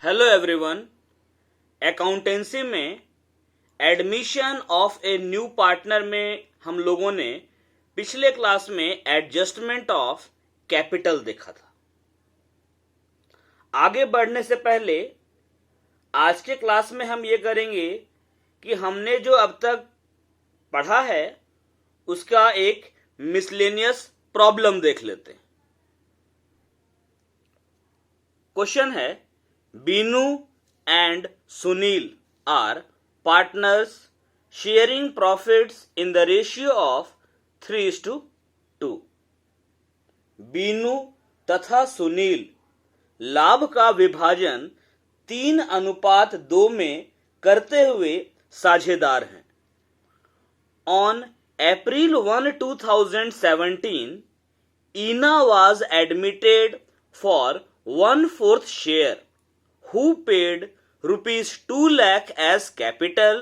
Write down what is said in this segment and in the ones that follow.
Hello everyone. Accountancy में admission of a new partner में हम लोगों ने पिछले क्लास में एडजस्टमेंट ऑफ कैपिटल देखा था। आगे बढ़ने से पहले आज के क्लास में हम ये करेंगे कि हमने जो अब तक पढ़ा है उसका एक मिसलेनियस प्रॉब्लम देख लेते हैं। क्वेश्चन है, Binu and Sunil are partners sharing profits in the ratio of 3:2। Binu तथा सुनील लाभ का विभाजन 3:2 में करते हुए साझेदार हैं। On April 1, 2017, Ina was admitted for 1/4 share, who paid rupees 2 lakh as capital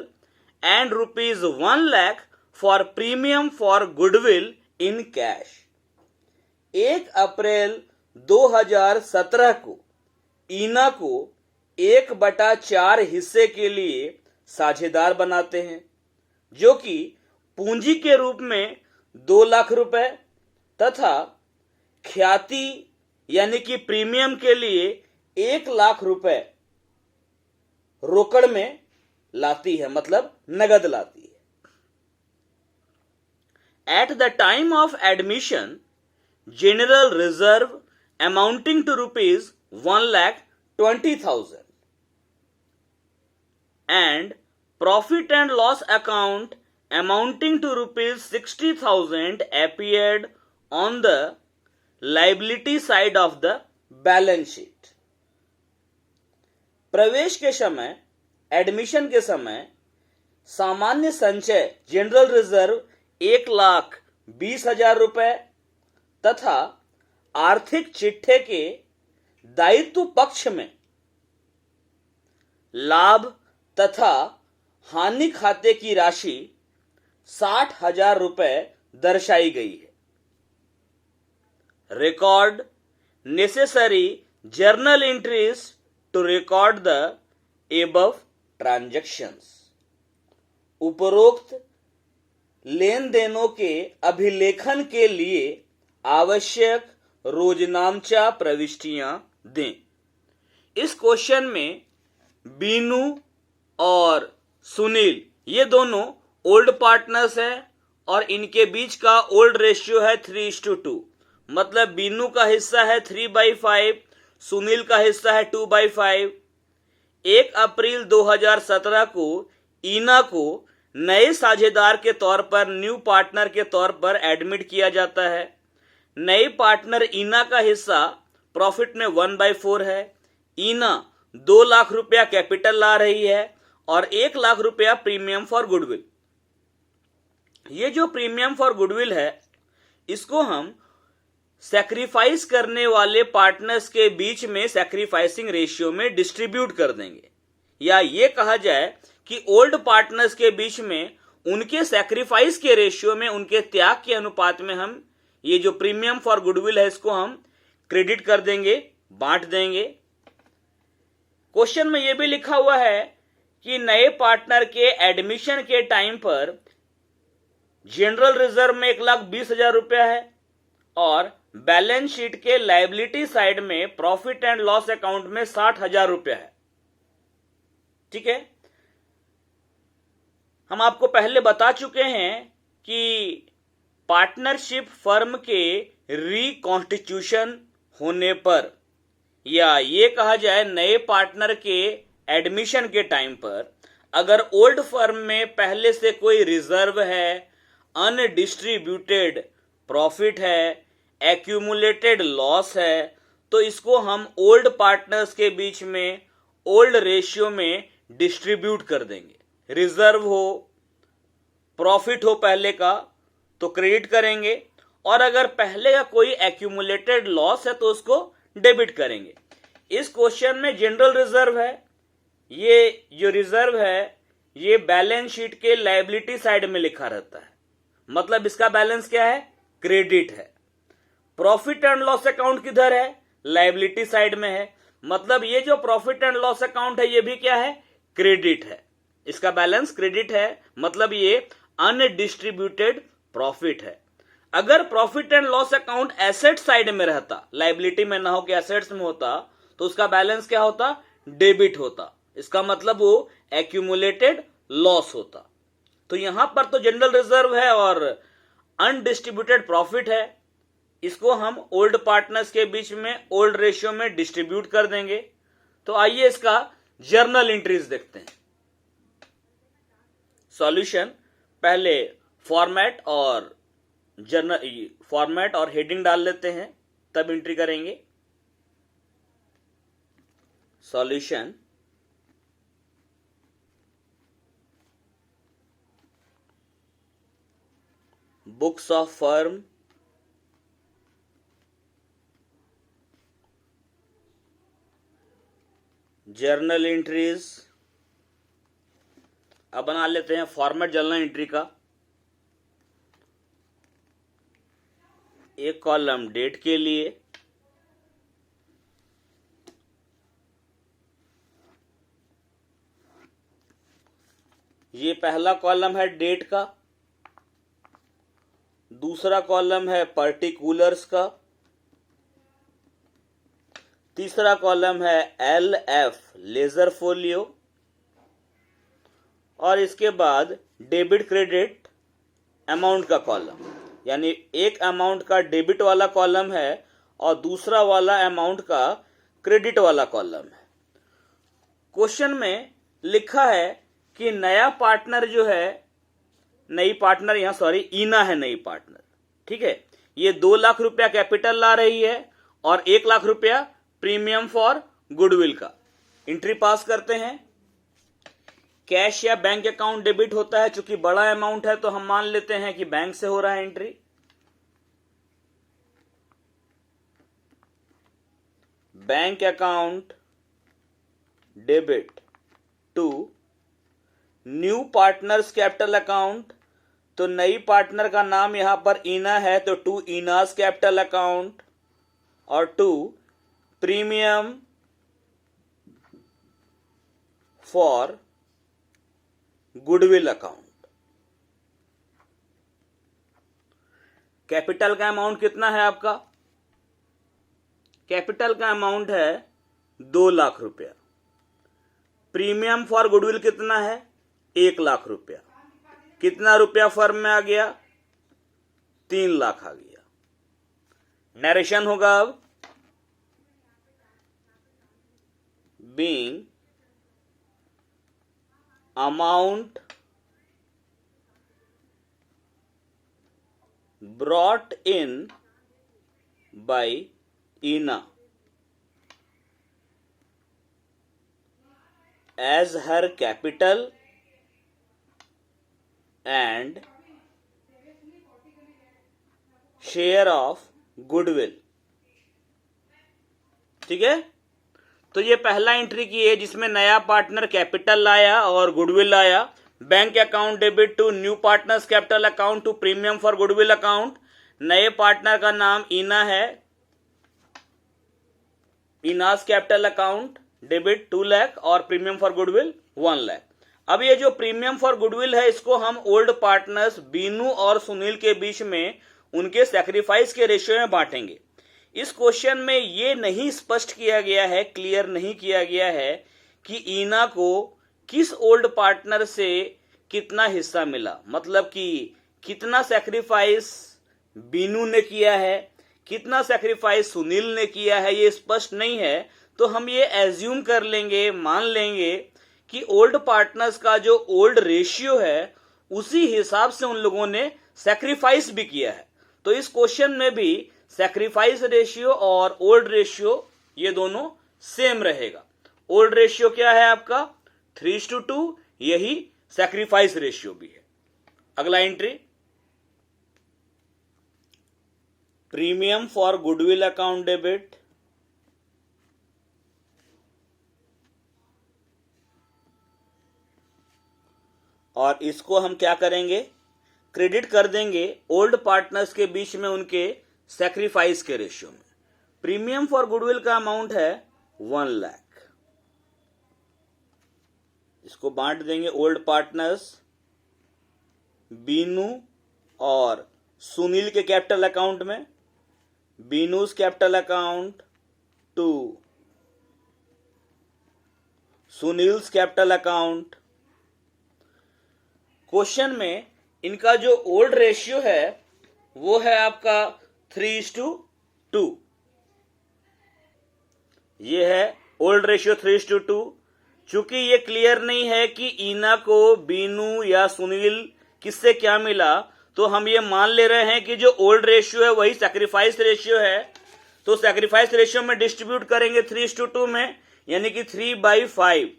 and rupees 1 lakh for premium for goodwill in cash। 1 अप्रैल 2017 को ईना को 1/4 हिस्से के लिए साझेदार बनाते हैं, जो कि पूंजी के रूप में 2 लाख रुपए तथा ख्याति यानी कि प्रीमियम के लिए 1 लाख रुपए रोकड़ में लाती है, मतलब नगद लाती है। At the time of admission general reserve amounting to rupees 1,20,000 and profit and loss account amounting to rupees 60,000 appeared on the liability side of the balance sheet। प्रवेश के समय, एडमिशन के समय सामान्य संचय जनरल रिजर्व 1,20,000 रुपए तथा आर्थिक चिट्ठे के दायित्व पक्ष में लाभ तथा हानि खाते की राशि 60,000 रुपए दर्शाई गई है। Record necessary journal entries to record the above transactions। उपरोक्त लेन देनों के अभिलेखन के लिए आवश्यक रोजनामचा प्रविष्टियां दें। इस क्वेश्चन में बीनू और सुनील ये दोनों ओल्ड पार्टनर्स हैं और इनके बीच का ओल्ड रेशियो है 3:2, मतलब बीनू का हिस्सा है 3/5, सुनील का हिस्सा है 2/5। 1 अप्रैल 2017 को ईना को नए साझेदार के तौर पर, न्यू पार्टनर के तौर पर एडमिट किया जाता है। नए पार्टनर ईना का हिस्सा प्रॉफिट में 1/4 है। ईना 2 लाख रुपया कैपिटल ला रही है और 1 लाख रुपया प्रीमियम फॉर गुडविल। ये जो प्रीमियम फॉर गुडविल है इसको हम सैक्रिफाइस करने वाले पार्टनर्स के बीच में सैक्रिफाइसिंग रेशियो में डिस्ट्रीब्यूट कर देंगे, या ये कहा जाए कि ओल्ड पार्टनर्स के बीच में उनके सैक्रिफाइस के रेशियो में, उनके त्याग के अनुपात में हम ये जो प्रीमियम फॉर गुडविल है इसको हम क्रेडिट कर देंगे, बांट देंगे। क्वेश्चन में यह भी लिखा हुआ है कि नए पार्टनर के एडमिशन के टाइम पर जनरल रिजर्व में 1,20,000 रुपया है और बैलेंस शीट के लायबिलिटी साइड में प्रॉफिट एंड लॉस अकाउंट में 60,000 रुपया है। ठीक है, हम आपको पहले बता चुके हैं कि पार्टनरशिप फर्म के रिकॉन्स्टिट्यूशन होने पर, या ये कहा जाए नए पार्टनर के एडमिशन के टाइम पर, अगर ओल्ड फर्म में पहले से कोई रिजर्व है, अनडिस्ट्रीब्यूटेड प्रॉफिट है, एक्यूमुलेटेड लॉस है, तो इसको हम ओल्ड पार्टनर्स के बीच में ओल्ड रेशियो में डिस्ट्रीब्यूट कर देंगे। रिजर्व हो, प्रॉफिट हो पहले का तो क्रेडिट करेंगे, और अगर पहले का कोई एक्यूमुलेटेड लॉस है तो उसको डेबिट करेंगे। इस क्वेश्चन में जनरल रिजर्व है, ये जो रिजर्व है ये बैलेंस शीट के लायबिलिटी साइड में लिखा रहता है, मतलब इसका बैलेंस क्या है, क्रेडिट है। प्रॉफिट एंड लॉस अकाउंट किधर है, लायबिलिटी साइड में है, मतलब ये जो प्रॉफिट एंड लॉस अकाउंट है ये भी क्या है, क्रेडिट है, इसका बैलेंस क्रेडिट है, मतलब ये अनडिस्ट्रीब्यूटेड प्रॉफिट है। अगर profit and loss account asset side में रहता, लाइबिलिटी में ना हो के एसेट्स में होता, तो उसका बैलेंस क्या होता, डेबिट होता, इसका मतलब वो एक्यूमुलेटेड लॉस होता। तो यहां पर तो जनरल रिजर्व है और अनडिस्ट्रीब्यूटेड प्रॉफिट है, इसको हम ओल्ड पार्टनर्स के बीच में ओल्ड रेशियो में डिस्ट्रीब्यूट कर देंगे। तो आइए इसका जर्नल एंट्रीज देखते हैं। सॉल्यूशन, पहले फॉर्मेट और हेडिंग डाल लेते हैं, तब एंट्री करेंगे। Solution, books of firm, journal entries. अब बना लेते हैं फॉर्मेट जर्नल एंट्री का। एक कॉलम डेट के लिए, ये पहला कॉलम है डेट का, दूसरा कॉलम है पर्टिकुलर्स का, तीसरा कॉलम है LF लेजर फोलियो, और इसके बाद डेबिट क्रेडिट अमाउंट का कॉलम, यानी एक अमाउंट का डेबिट वाला कॉलम है और दूसरा वाला अमाउंट का क्रेडिट वाला कॉलम है। क्वेश्चन में लिखा है कि नया पार्टनर जो है, नई पार्टनर यहां सॉरी ईना है नई पार्टनर, ठीक है, ये 2 लाख रुपया कैपिटल ला रही है और 1 लाख रुपया प्रीमियम फॉर गुडविल का। एंट्री पास करते हैं। कैश या बैंक अकाउंट डेबिट होता है, चूंकि बड़ा अमाउंट है तो हम मान लेते हैं कि बैंक से हो रहा है entry. Bank account debit to new partners capital account, तो नई पार्टनर का नाम यहां पर ईना है तो टू ईनास कैपिटल अकाउंट, और to premium for goodwill account. Capital का अमाउंट कितना है आपका, कैपिटल का अमाउंट है 2 लाख रुपया, प्रीमियम फॉर गुडविल कितना है 1 लाख रुपया, कितना रुपया फर्म में आ गया 3 लाख आ गया। नरेशन होगा अब, being amount brought in by Ina as her capital and share of goodwill। ठीक है, तो ये पहला एंट्री की है जिसमें नया पार्टनर कैपिटल लाया और गुडविल लाया। Bank account debit to new partners capital account to premium for goodwill account. नए पार्टनर का नाम ईना है, इनास कैपिटल अकाउंट डेबिट 2 लाख और प्रीमियम फॉर गुडविल 1 लाख। अब ये जो प्रीमियम फॉर गुडविल है इसको हम ओल्ड पार्टनर्स बीनू और सुनील के बीच में उनके सैक्रिफाइस के रेशियो में बांटेंगे। इस क्वेश्चन में ये नहीं स्पष्ट किया गया है, क्लियर नहीं किया गया है कि ईना को किस ओल्ड पार्टनर से कितना हिस्सा मिला, मतलब कि कितना सैक्रिफाइस बीनू ने किया है, कितना सैक्रिफाइस सुनील ने किया है, ये स्पष्ट नहीं है। तो हम ये एज्यूम कर लेंगे, मान लेंगे कि ओल्ड पार्टनर्स का जो ओल्ड रेशियो है उसी हिसाब से उन लोगों ने सैक्रिफाइस भी किया है। तो इस क्वेश्चन में भी सैक्रिफाइस रेशियो और ओल्ड रेशियो ये दोनों सेम रहेगा। ओल्ड रेशियो क्या है आपका 3:2, यही सैक्रिफाइस रेशियो भी है। अगला entry, premium for goodwill account debit और इसको हम क्या करेंगे, क्रेडिट कर देंगे ओल्ड पार्टनर्स के बीच में उनके सैक्रिफाइस के रेशियो में। प्रीमियम फॉर गुडविल का अमाउंट है 1,00,000। इसको बांट देंगे ओल्ड पार्टनर्स बीनू और सुनील के कैपिटल अकाउंट में। Binu's capital account to Sunil's capital account. Question में इनका जो ओल्ड रेशियो है वो है आपका 3:2। ये है ओल्ड रेशियो 3:2। चूंकि ये क्लियर नहीं है कि ईना को बीनू या सुनील किससे क्या मिला, तो हम ये मान ले रहे हैं कि जो ओल्ड रेशियो है वही सैक्रिफाइस रेशियो है। तो सैक्रिफाइस रेशियो में डिस्ट्रीब्यूट करेंगे 3:2 में, यानी कि 3/5।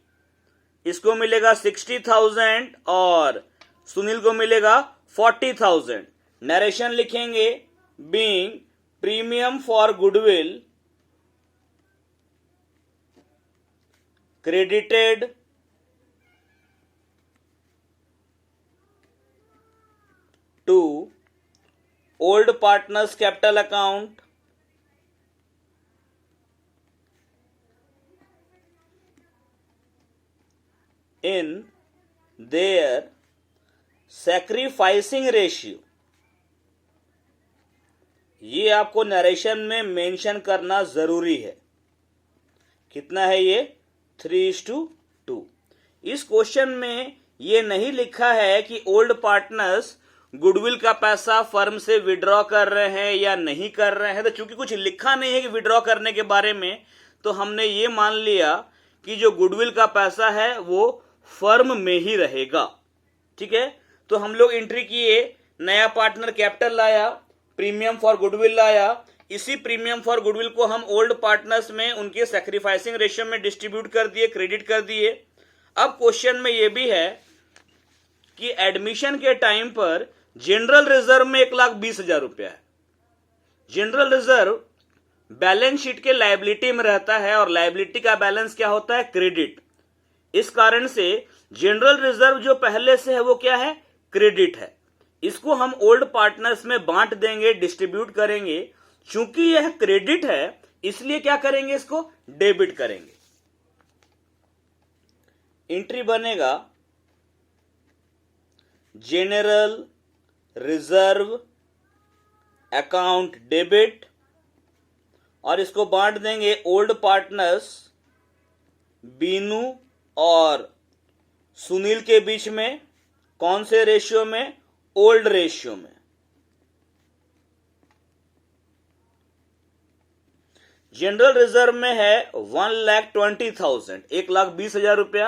इसको मिलेगा 60,000 और सुनील को मिलेगा 40,000। नरेशन लिखेंगे being premium for goodwill credited to old partners capital account in their sacrificing ratio। ये आपको नरेशन में मेंशन करना जरूरी है। कितना है ये? 3:2। इस क्वेश्चन में ये नहीं लिखा है कि ओल्ड पार्टनर्स गुडविल का पैसा फर्म से विड्रॉ कर रहे हैं या नहीं कर रहे हैं। तो चूंकि कुछ लिखा नहीं है कि विड्रॉ करने के बारे में, तो हमने ये मान लिया कि जो गुडविल का पैसा है वो फर्म में ही रहेगा। ठीक है, तो हम लोग एंट्री किए, नया पार्टनर कैपिटल लाया, प्रीमियम फॉर गुडविल लाया। इसी प्रीमियम फॉर गुडविल को हम ओल्ड पार्टनर्स में उनके सैक्रिफाइसिंग रेशियो में डिस्ट्रीब्यूट कर दिए, क्रेडिट कर दिए। अब क्वेश्चन में यह भी है कि एडमिशन के टाइम पर जनरल रिजर्व में 1,20,000 रुपया है। जनरल रिजर्व बैलेंस शीट के लायबिलिटी में रहता है और लायबिलिटी का बैलेंस क्या होता है? क्रेडिट। इस कारण से जनरल रिजर्व जो पहले से है वो क्या है? क्रेडिट है। इसको हम ओल्ड पार्टनर्स में बांट देंगे, डिस्ट्रीब्यूट करेंगे। चूंकि यह क्रेडिट है इसलिए क्या करेंगे? इसको डेबिट करेंगे। एंट्री बनेगा जनरल रिजर्व अकाउंट डेबिट और इसको बांट देंगे ओल्ड पार्टनर्स बीनू और सुनील के बीच में। कौन से रेशियो में? ओल्ड रेशियो में। जनरल रिजर्व में है 1,20,000, 1,20,000 रुपया।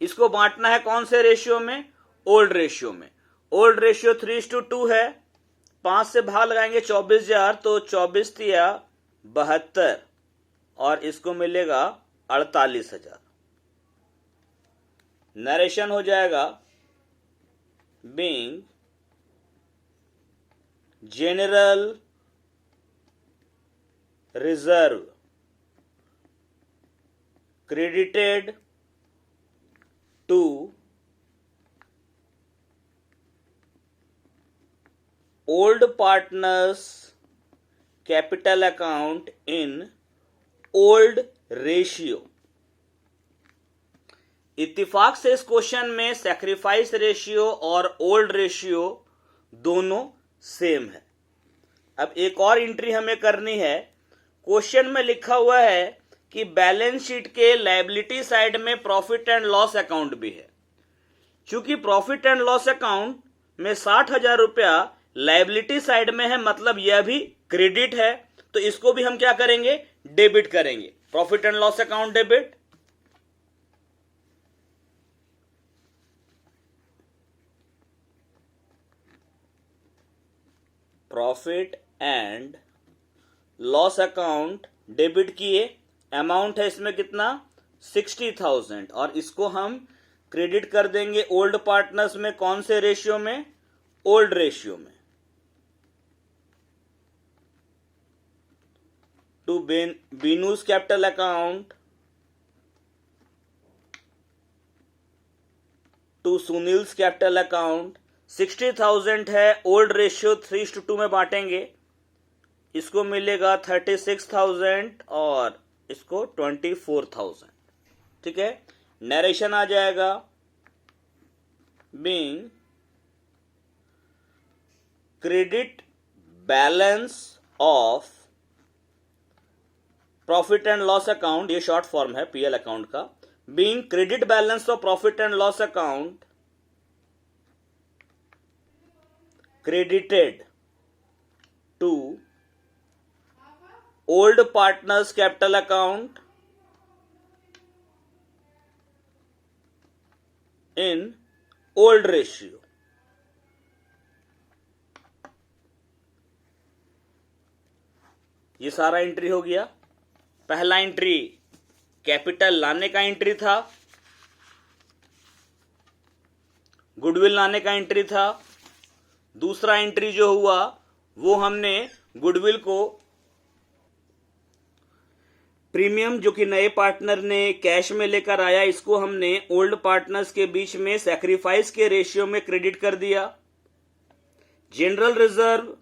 इसको बांटना है कौन से रेशियो में? ओल्ड रेशियो में। ओल्ड रेशियो 3:2 है। 5 से भाग लगाएंगे 24,000, तो 24 तिया 72 और इसको मिलेगा 48,000। नरेशन हो जाएगा being general reserve credited to old partners capital account in old ratio। इत्तिफाक से इस क्वेश्चन में सैक्रिफाइस रेशियो और ओल्ड रेशियो दोनों सेम है। अब एक और एंट्री हमें करनी है। क्वेश्चन में लिखा हुआ है कि बैलेंस शीट के लायबिलिटी साइड में प्रॉफिट एंड लॉस अकाउंट भी है। चूंकि प्रॉफिट एंड लॉस अकाउंट में 60,000 रुपया लायबिलिटी साइड में है, मतलब यह भी क्रेडिट है, तो इसको भी हम क्या करेंगे? डेबिट करेंगे। Profit and loss account debit. Profit and loss account debit किए। अमाउंट है इसमें कितना? 60,000 और इसको हम क्रेडिट कर देंगे ओल्ड पार्टनर्स में। कौन से रेशियो में? ओल्ड रेशियो में। To Binu's capital account to Sunil's capital account. 60,000 है, ओल्ड रेशियो 3:2 में बांटेंगे। इसको मिलेगा 36,000 और इसको 24,000। ठीक है, नरेशन आ जाएगा being credit balance of profit and loss account, ये शॉर्ट फॉर्म है पीएल अकाउंट का, being credit balance of profit and loss account credited to old partners capital account in old ratio। ये सारा एंट्री हो गया। पहला entry capital लाने का एंट्री था, गुडविल लाने का एंट्री था। दूसरा एंट्री जो हुआ वो हमने गुडविल को प्रीमियम जो कि नए पार्टनर ने कैश में लेकर आया, इसको हमने ओल्ड पार्टनर्स के बीच में सैक्रिफाइस के रेशियो में क्रेडिट कर दिया। जनरल रिजर्व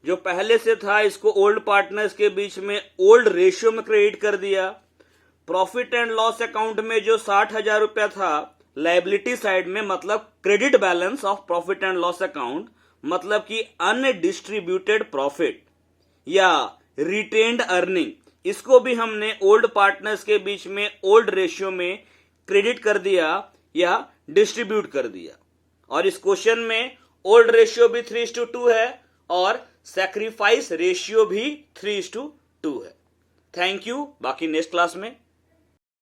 जो पहले से था, इसको ओल्ड पार्टनर्स के बीच में ओल्ड रेशियो में क्रेडिट कर दिया। प्रॉफिट एंड लॉस अकाउंट में जो 60,000 रुपया था लायबिलिटी साइड में, मतलब credit balance of profit and loss account, मतलब कि अनडिस्ट्रीब्यूटेड प्रॉफिट या रिटेन्ड अर्निंग, इसको भी हमने ओल्ड पार्टनर्स के बीच में ओल्ड रेशियो में क्रेडिट कर दिया या डिस्ट्रीब्यूट कर दिया। और इस क्वेश्चन में ओल्ड रेशियो भी 3:2 है और सैक्रिफाइस रेशियो भी 3:2 है। थैंक यू, बाकी नेक्स्ट क्लास में